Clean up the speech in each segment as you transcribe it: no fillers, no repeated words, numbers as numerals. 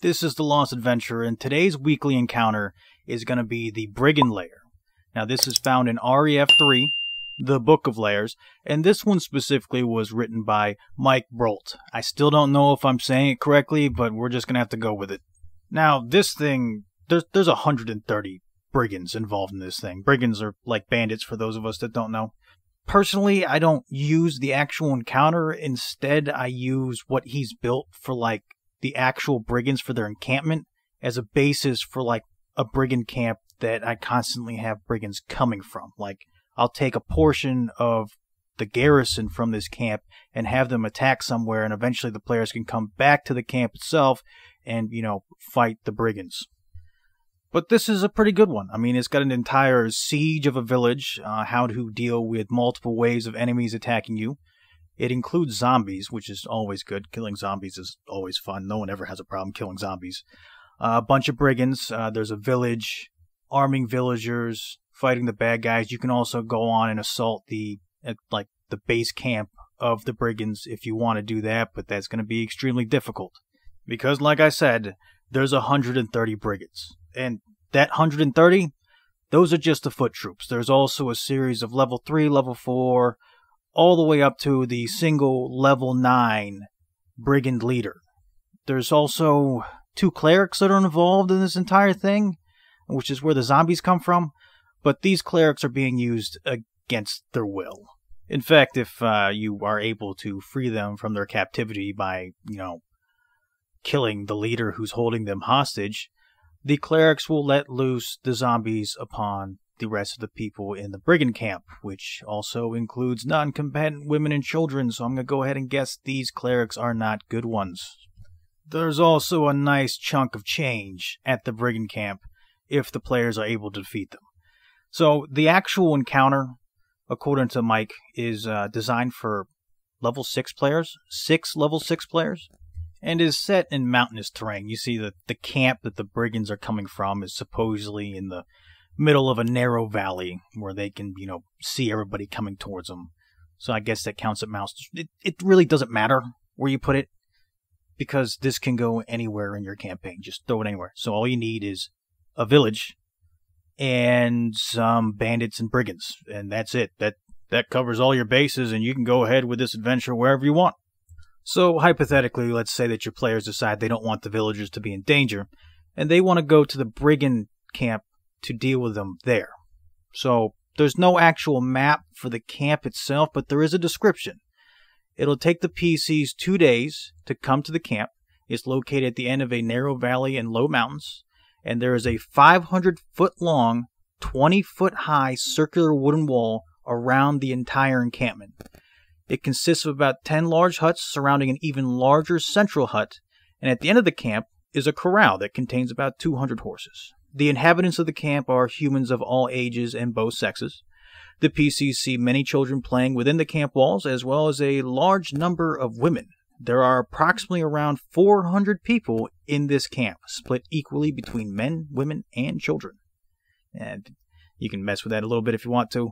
This is the Lost Adventure, and today's weekly encounter is going to be the Brigand Lair. Now, this is found in REF3, the Book of Lairs, and this one specifically was written by Mike Brolt. I still don't know if I'm saying it correctly, but we're just going to have to go with it. Now, this thing, there's 130 brigands involved in this thing. Brigands are like bandits, for those of us that don't know. Personally, I don't use the actual encounter. Instead, I use what he's built for, like, the actual brigands for their encampment as a basis for, like, a brigand camp that I constantly have brigands coming from. Like, I'll take a portion of the garrison from this camp and have them attack somewhere, and eventually the players can come back to the camp itself and, fight the brigands. But this is a pretty good one. I mean, it's got an entire siege of a village, how to deal with multiple waves of enemies attacking you. It includes zombies, which is always good. Killing zombies is always fun. No one ever has a problem killing zombies. A bunch of brigands. There's a village, arming villagers, fighting the bad guys. You can also go on and assault the base camp of the brigands if you want to do that, but that's going to be extremely difficult. Because, like I said, there's 130 brigands. And that 130, those are just the foot troops. There's also a series of level 3, level 4, all the way up to the single level 9 brigand leader. There's also 2 clerics that are involved in this entire thing, which is where the zombies come from. But these clerics are being used against their will. In fact, if you are able to free them from their captivity by, killing the leader who's holding them hostage, the clerics will let loose the zombies upon the rest of the people in the brigand camp, which also includes non-combatant women and children, so I'm going to go ahead and guess these clerics are not good ones. There's also a nice chunk of change at the brigand camp if the players are able to defeat them. So the actual encounter, according to Mike, is designed for level 6 players, 6 level 6 players, and is set in mountainous terrain. You see that the camp that the brigands are coming from is supposedly in the middle of a narrow valley where they can, see everybody coming towards them. So I guess that counts at mouse. It really doesn't matter where you put it, because this can go anywhere in your campaign. Just throw it anywhere. So all you need is a village and some bandits and brigands, and that's it. That covers all your bases, and you can go ahead with this adventure wherever you want. So, hypothetically, let's say that your players decide they don't want the villagers to be in danger, and they want to go to the brigand camp to deal with them there. So, there's no actual map for the camp itself, but there is a description. It'll take the PCs 2 days to come to the camp. It's located at the end of a narrow valley and low mountains, and there is a 500-foot-long, 20-foot-high circular wooden wall around the entire encampment. It consists of about 10 large huts surrounding an even larger central hut, and at the end of the camp is a corral that contains about 200 horses. The inhabitants of the camp are humans of all ages and both sexes. The PCs see many children playing within the camp walls, as well as a large number of women. There are approximately around 400 people in this camp, split equally between men, women, and children. And you can mess with that a little bit if you want to.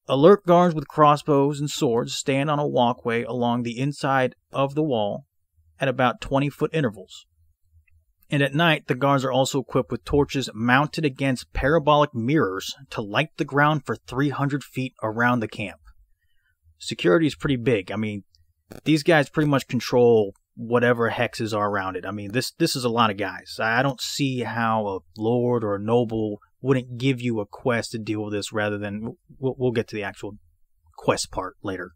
Alert guards with crossbows and swords stand on a walkway along the inside of the wall at about 20-foot intervals. And at night, the guards are also equipped with torches mounted against parabolic mirrors to light the ground for 300 feet around the camp. Security is pretty big. I mean, these guys pretty much control whatever hexes are around it. I mean, this is a lot of guys. I don't see how a lord or a noble wouldn't give you a quest to deal with this rather than... We'll get to the actual quest part later.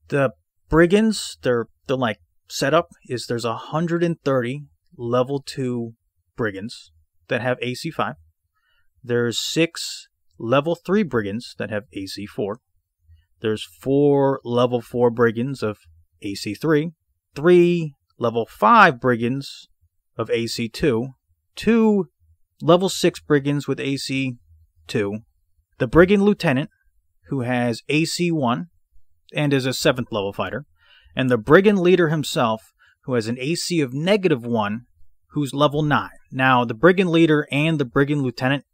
The brigands, their like setup is there's 130 level 2 brigands that have AC 5. There's 6 level 3 brigands that have AC 4. There's 4 level 4 brigands of AC 3. 3 level 5 brigands of AC 2. 2 level 6 brigands with AC 2. The brigand lieutenant, who has AC 1 and is a 7th level fighter. And the brigand leader himself, who has an AC of -1, who's level 9. Now, the brigand leader and the brigand lieutenant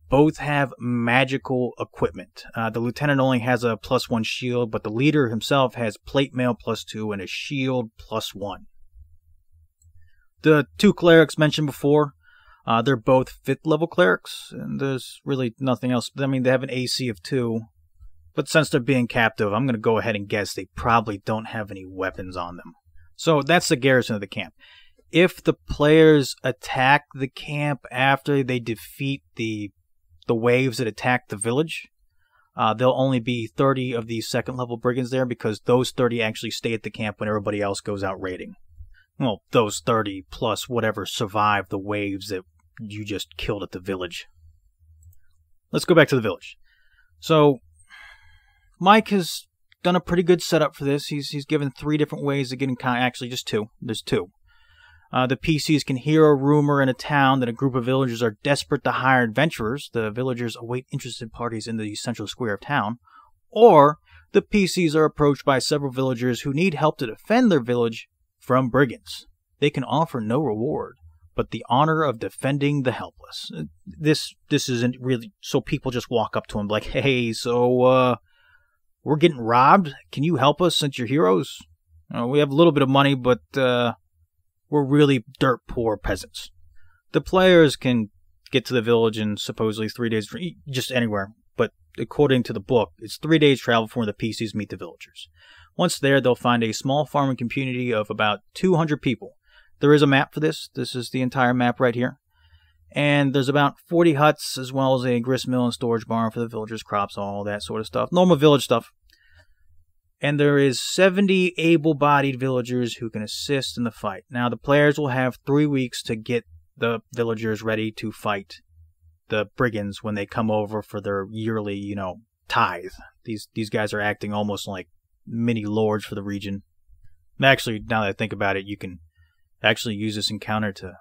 both have magical equipment. The lieutenant only has a +1 shield, but the leader himself has plate mail +2 and a shield +1. The two clerics mentioned before, they're both 5th level clerics, and there's really nothing else. I mean, they have an AC of 2, but since they're being captive, I'm going to go ahead and guess they probably don't have any weapons on them. So that's the garrison of the camp. If the players attack the camp after they defeat the waves that attack the village, there'll only be 30 of these 2nd level brigands there, because those 30 actually stay at the camp when everybody else goes out raiding. Well, those 30 plus whatever survived the waves that you just killed at the village. Let's go back to the village. So, Mike has done a pretty good setup for this. He's given 3 different ways of getting actually just 2. There's 2. The PCs can hear a rumor in a town that a group of villagers are desperate to hire adventurers. The villagers await interested parties in the central square of town. Or, the PCs are approached by several villagers who need help to defend their village from brigands. They can offer no reward, but the honor of defending the helpless. This isn't really so people just walk up to him like, hey, so we're getting robbed. Can you help us since you're heroes? We have a little bit of money, but we're really dirt poor peasants. The players can get to the village in supposedly 3 days, just anywhere, but according to the book, it's 3 days travel before the PCs meet the villagers. Once there, they'll find a small farming community of about 200 people. There is a map for this. This is the entire map right here. And there's about 40 huts, as well as a grist mill and storage barn for the villagers' crops, all that sort of stuff. Normal village stuff. And there is 70 able-bodied villagers who can assist in the fight. Now, the players will have 3 weeks to get the villagers ready to fight the brigands when they come over for their yearly, tithe. These guys are acting almost like mini lords for the region. Actually, now that I think about it, you can actually use this encounter to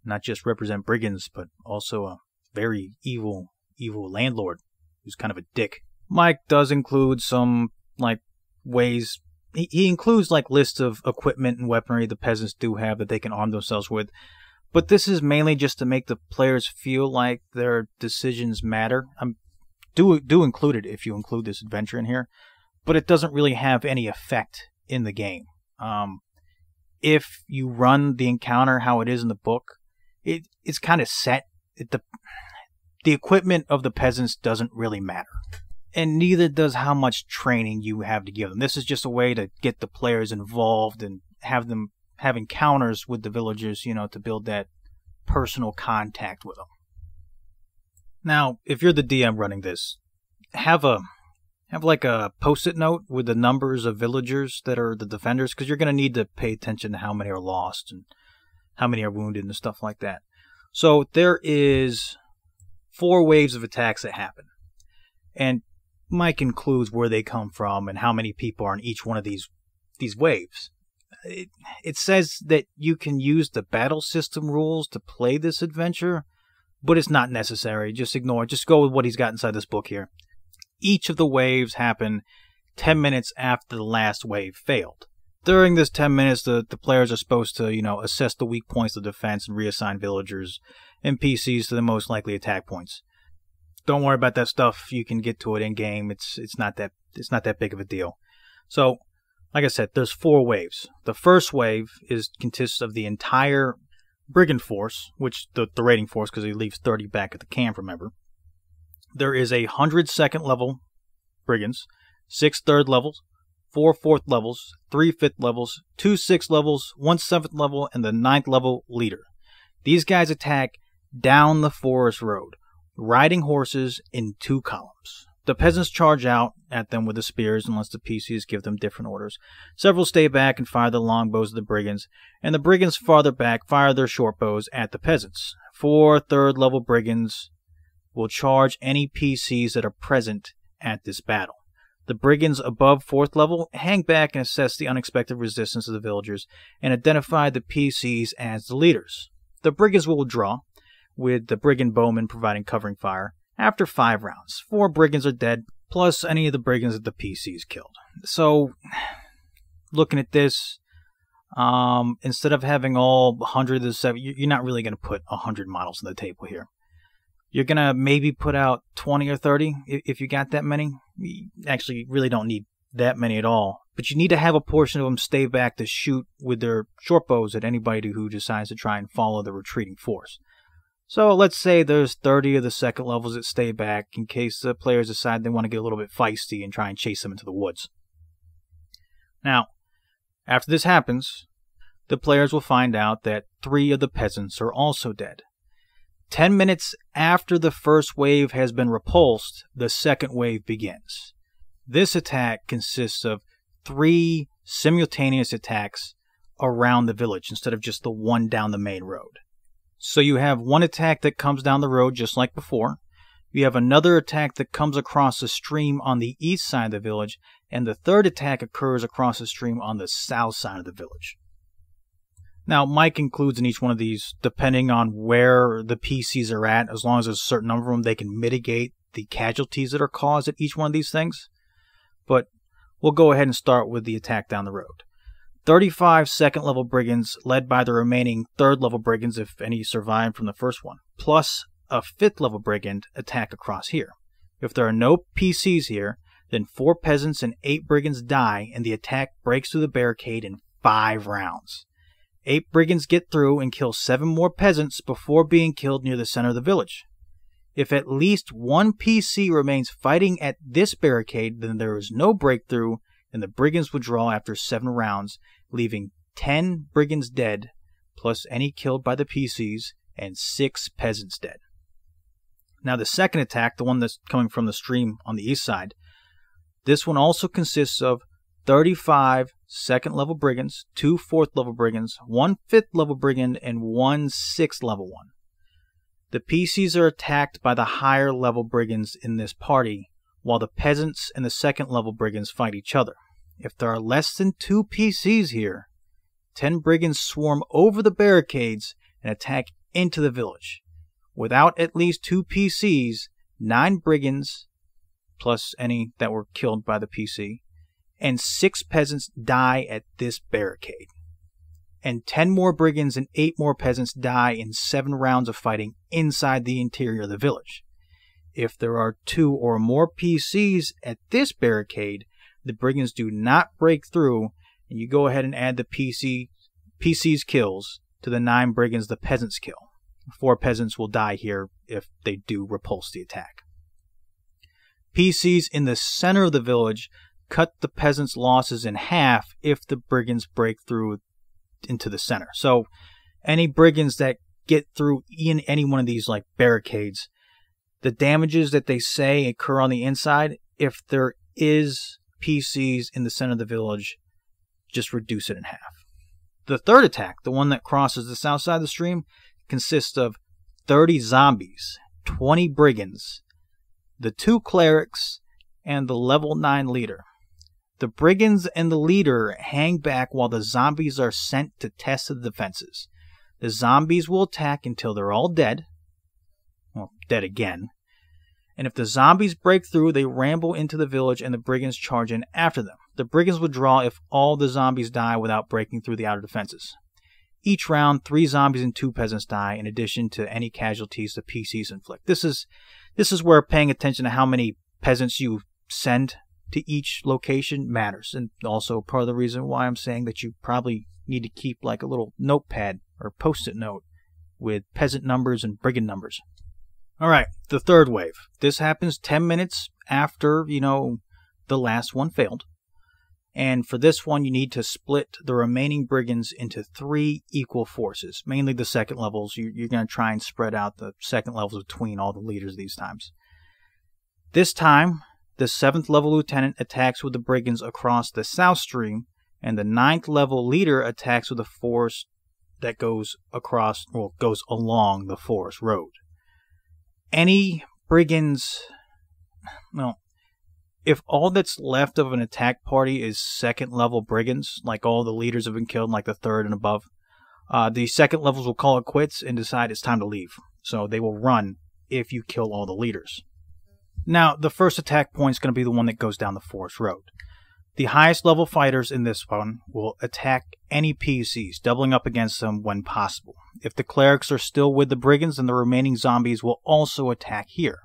not just represent brigands, but also a very evil landlord who's kind of a dick. Mike does include some, ways. He includes, lists of equipment and weaponry the peasants do have that they can arm themselves with. But this is mainly just to make the players feel like their decisions matter. Do include it if you include this adventure in here. But it doesn't really have any effect in the game. If you run the encounter how it is in the book, it's kind of set. The equipment of the peasants doesn't really matter. And neither does how much training you have to give them. This is just a way to get the players involved and have them have encounters with the villagers, to build that personal contact with them. Now, if you're the DM running this, have a post-it note with the numbers of villagers that are the defenders, because you're going to need to pay attention to how many are lost and how many are wounded and stuff like that. So there is 4 waves of attacks that happen. And Mike includes where they come from and how many people are in each one of these waves. It says that you can use the battle system rules to play this adventure, but it's not necessary. Just ignore it. Just go with what he's got inside this book here. Each of the waves happen 10 minutes after the last wave failed. During this 10 minutes, the players are supposed to, assess the weak points of defense and reassign villagers and PCs to the most likely attack points. Don't worry about that stuff. You can get to it in game. It's not that big of a deal. So, like I said, there's 4 waves. The first wave consists of the entire brigand force, which the raiding force, because he leaves 30 back at the camp, remember. There is 100 2nd level brigands, 6 3rd levels, 4 4th levels, 3 5th levels, 2 6th levels, 1 7th level, and the 9th level leader. These guys attack down the forest road, riding horses in 2 columns. The peasants charge out at them with the spears unless the PCs give them different orders. Several stay back and fire the longbows of the brigands, and the brigands farther back fire their shortbows at the peasants. 4 3rd level brigands will charge any PCs that are present at this battle. The brigands above 4th level hang back and assess the unexpected resistance of the villagers and identify the PCs as the leaders. The brigands will withdraw, with the brigand bowmen providing covering fire. After 5 rounds, 4 brigands are dead, plus any of the brigands that the PCs killed. So, looking at this, instead of having all 100 of the you're not really going to put 100 models on the table here. You're going to maybe put out 20 or 30 if you got that many. You actually really don't need that many at all, But you need to have a portion of them stay back to shoot with their short bows at anybody who decides to try and follow the retreating force. So let's say there's 30 of the second levels that stay back in case the players decide they want to get a little bit feisty and try and chase them into the woods. Now, after this happens, the players will find out that 3 of the peasants are also dead. 10 minutes after the first wave has been repulsed, the second wave begins. This attack consists of 3 simultaneous attacks around the village instead of just the one down the main road. So you have one attack that comes down the road just like before. You have another attack that comes across the stream on the east side of the village, and the third attack occurs across the stream on the south side of the village. Now, Mike includes in each one of these, depending on where the PCs are at, as long as there's a certain number of them, they can mitigate the casualties that are caused at each one of these things. But we'll go ahead and start with the attack down the road. 35 second-level brigands, led by the remaining third-level brigands, if any survived from the first one, plus a 5th-level brigand attack across here. If there are no PCs here, then 4 peasants and 8 brigands die, and the attack breaks through the barricade in 5 rounds. 8 brigands get through and kill 7 more peasants before being killed near the center of the village. If at least 1 PC remains fighting at this barricade, then there is no breakthrough, and the brigands withdraw after 7 rounds, leaving 10 brigands dead, plus any killed by the PCs, and 6 peasants dead. Now the second attack, the one that's coming from the stream on the east side, this one also consists of 35 second-level brigands, 2 4th-level brigands, 1 5th-level brigand, and 1 6th-level one. The PCs are attacked by the higher-level brigands in this party, while the peasants and the second-level brigands fight each other. If there are less than 2 PCs here, 10 brigands swarm over the barricades and attack into the village. Without at least 2 PCs, 9 brigands, plus any that were killed by the PC, and 6 peasants die at this barricade. And 10 more brigands and 8 more peasants die in 7 rounds of fighting inside the interior of the village. If there are 2 or more PCs at this barricade, the brigands do not break through, and you go ahead and add the PC's kills to the 9 brigands the peasants kill. 4 peasants will die here if they do repulse the attack. PCs in the center of the village cut the peasants' losses in half if the brigands break through into the center. So any brigands that get through in any one of these like barricades, the damages that they say occur on the inside, if there is PCs in the center of the village, just reduce it in half. The third attack, the one that crosses the south side of the stream, consists of 30 zombies, 20 brigands, the 2 clerics, and the level 9 leader. The brigands and the leader hang back while the zombies are sent to test the defenses. The zombies will attack until they're all dead. Well, dead again. And if the zombies break through, they ramble into the village and the brigands charge in after them. The brigands withdraw if all the zombies die without breaking through the outer defenses. Each round, 3 zombies and 2 peasants die, in addition to any casualties the PCs inflict. This is where paying attention to how many peasants you send to each location matters, and also part of the reason why I'm saying that you probably need to keep like a little notepad or post-it note with peasant numbers and brigand numbers. Alright, the third wave. This happens 10 minutes after, the last one failed. And for this one, you need to split the remaining brigands into 3 equal forces, mainly the second levels. You're going to try and spread out the second levels between all the leaders these times. This time, the 7th level lieutenant attacks with the brigands across the south stream, and the 9th level leader attacks with a force that goes along the forest road. Any brigands, if all that's left of an attack party is 2nd level brigands, like all the leaders have been killed, like the 3rd and above, the 2nd levels will call it quits and decide it's time to leave. So they will run if you kill all the leaders. Now, the first attack point is going to be the one that goes down the forest road. The highest level fighters in this one will attack any PCs, doubling up against them when possible. If the clerics are still with the brigands, then the remaining zombies will also attack here.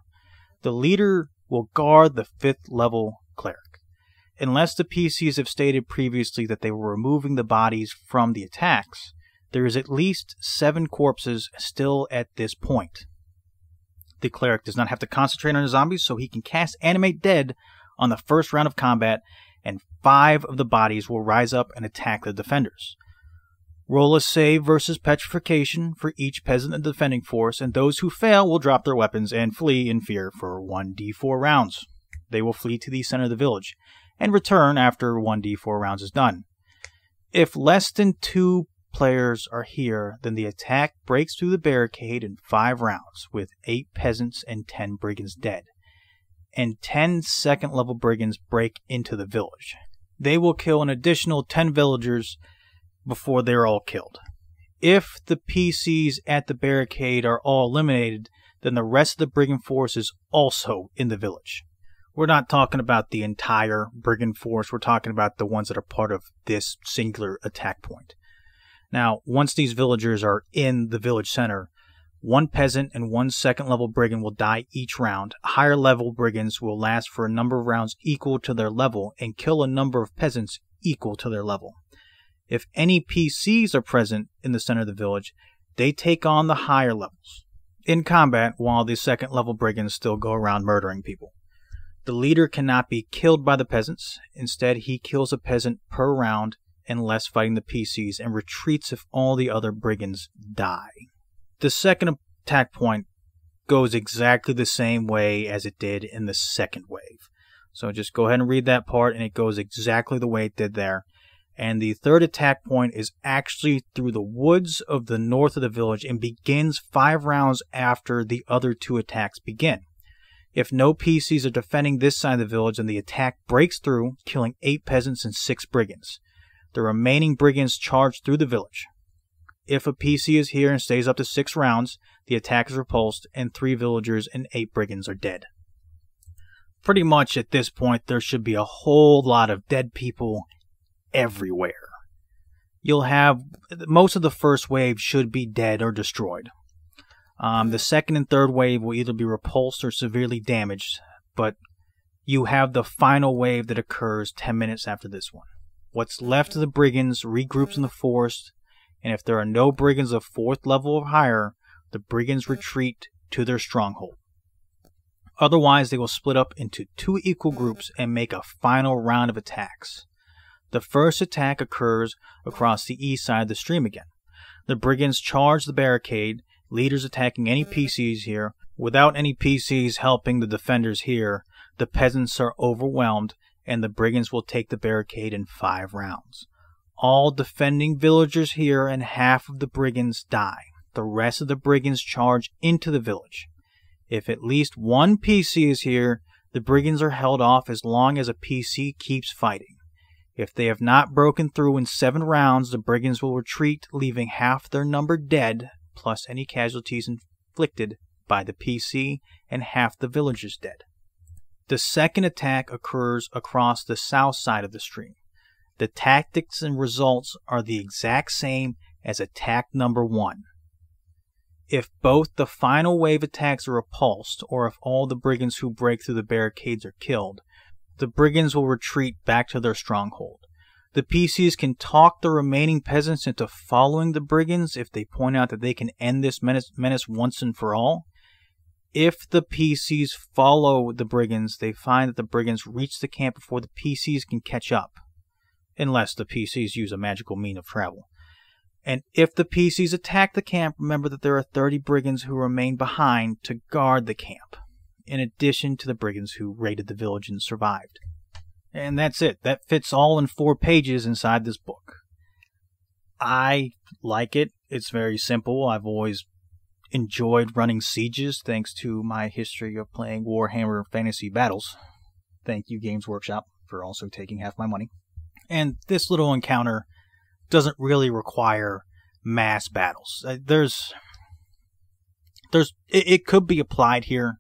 The leader will guard the 5th level cleric. Unless the PCs have stated previously that they were removing the bodies from the attacks, there is at least 7 corpses still at this point. The cleric does not have to concentrate on the zombies, so he can cast Animate Dead on the first round of combat, and 5 of the bodies will rise up and attack the defenders. Roll a save versus petrification for each peasant in the defending force, and those who fail will drop their weapons and flee in fear for 1d4 rounds. They will flee to the center of the village, and return after 1d4 rounds is done. If less than 2 players are here, then the attack breaks through the barricade in 5 rounds, with 8 peasants and 10 brigands dead, and 10 second-level brigands break into the village. They will kill an additional 10 villagers before they're all killed. If the PCs at the barricade are all eliminated, then the rest of the brigand force is also in the village. We're not talking about the entire brigand force, we're talking about the ones that are part of this singular attack point. Now, once these villagers are in the village center, 1 peasant and 1 second-level brigand will die each round. Higher-level brigands will last for a number of rounds equal to their level and kill a number of peasants equal to their level. If any PCs are present in the center of the village, they take on the higher levels in combat while the second-level brigands still go around murdering people. The leader cannot be killed by the peasants. Instead, he kills a peasant per round unless fighting the PCs and retreats if all the other brigands die. The second attack point goes exactly the same way as it did in the second wave. So just go ahead and read that part, and it goes exactly the way it did there. And the third attack point is actually through the woods of the north of the village and begins 5 rounds after the other 2 attacks begin. If no PCs are defending this side of the village, then the attack breaks through, killing 8 peasants and 6 brigands. The remaining brigands charge through the village. If a PC is here and stays up to 6 rounds, the attack is repulsed, and 3 villagers and 8 brigands are dead. Pretty much at this point, there should be a whole lot of dead people everywhere. You'll have most of the first wave should be dead or destroyed. The second and third wave will either be repulsed or severely damaged, but you have the final wave that occurs 10 minutes after this one. What's left of the brigands regroups in the forest, and if there are no brigands of 4th level or higher, the brigands retreat to their stronghold. Otherwise, they will split up into 2 equal groups and make a final round of attacks. The first attack occurs across the east side of the stream again. The brigands charge the barricade, leaders attacking any PCs here. Without any PCs helping the defenders here, the peasants are overwhelmed, and the brigands will take the barricade in 5 rounds. All defending villagers here and half of the brigands die. The rest of the brigands charge into the village. If at least 1 PC is here, the brigands are held off as long as a PC keeps fighting. If they have not broken through in 7 rounds, the brigands will retreat, leaving half their number dead, plus any casualties inflicted by the PC, and half the villagers dead. The second attack occurs across the south side of the stream. The tactics and results are the exact same as attack number 1. If both the final wave attacks are repulsed, or if all the brigands who break through the barricades are killed, the brigands will retreat back to their stronghold. The PCs can talk the remaining peasants into following the brigands if they point out that they can end this menace once and for all. If the PCs follow the brigands, they find that the brigands reach the camp before the PCs can catch up, unless the PCs use a magical mean of travel. And if the PCs attack the camp, remember that there are 30 brigands who remain behind to guard the camp, in addition to the brigands who raided the village and survived. And that's it. That fits all in 4 pages inside this book. I like it. It's very simple. I've always enjoyed running sieges thanks to my history of playing Warhammer Fantasy Battles. Thank you, Games Workshop, for also taking half my money. And this little encounter doesn't really require mass battles. It could be applied here,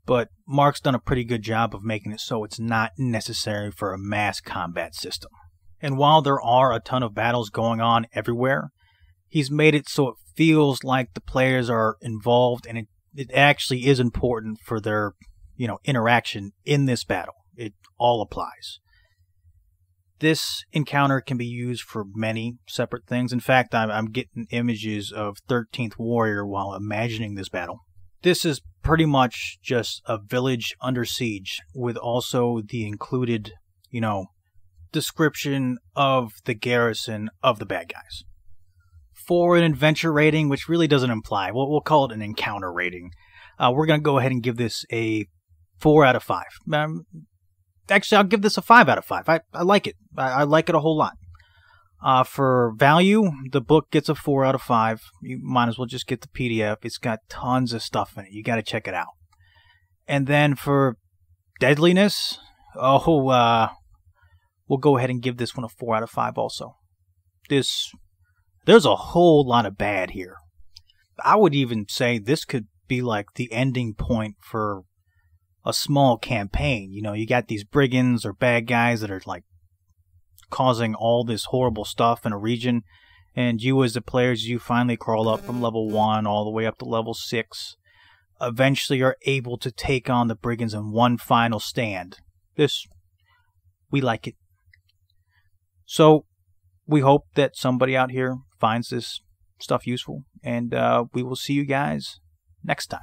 but Mark's done a pretty good job of making it so it's not necessary for a mass combat system. And while there are a ton of battles going on everywhere, he's made it so it feels like the players are involved, and it actually is important for their, interaction in this battle. It all applies. This encounter can be used for many separate things. In fact, I'm getting images of 13th Warrior while imagining this battle. This is pretty much just a village under siege with also the included, description of the garrison of the bad guys. For an adventure rating, which really doesn't imply, we'll call it an encounter rating, we're going to go ahead and give this a 4 out of 5. Actually, I'll give this a 5 out of 5. I like it. I like it a whole lot. For value, the book gets a 4 out of 5. You might as well just get the PDF. It's got tons of stuff in it. You got to check it out. And then for deadliness, we'll go ahead and give this one a 4 out of 5 also. There's a whole lot of bad here. I would even say this could be like the ending point for a small campaign. You got these brigands or bad guys that are like causing all this horrible stuff in a region, and you as the players, you finally crawl up from level 1 all the way up to level 6. Eventually are able to take on the brigands in one final stand. We like it. So we hope that somebody out here finds this stuff useful, and we will see you guys next time.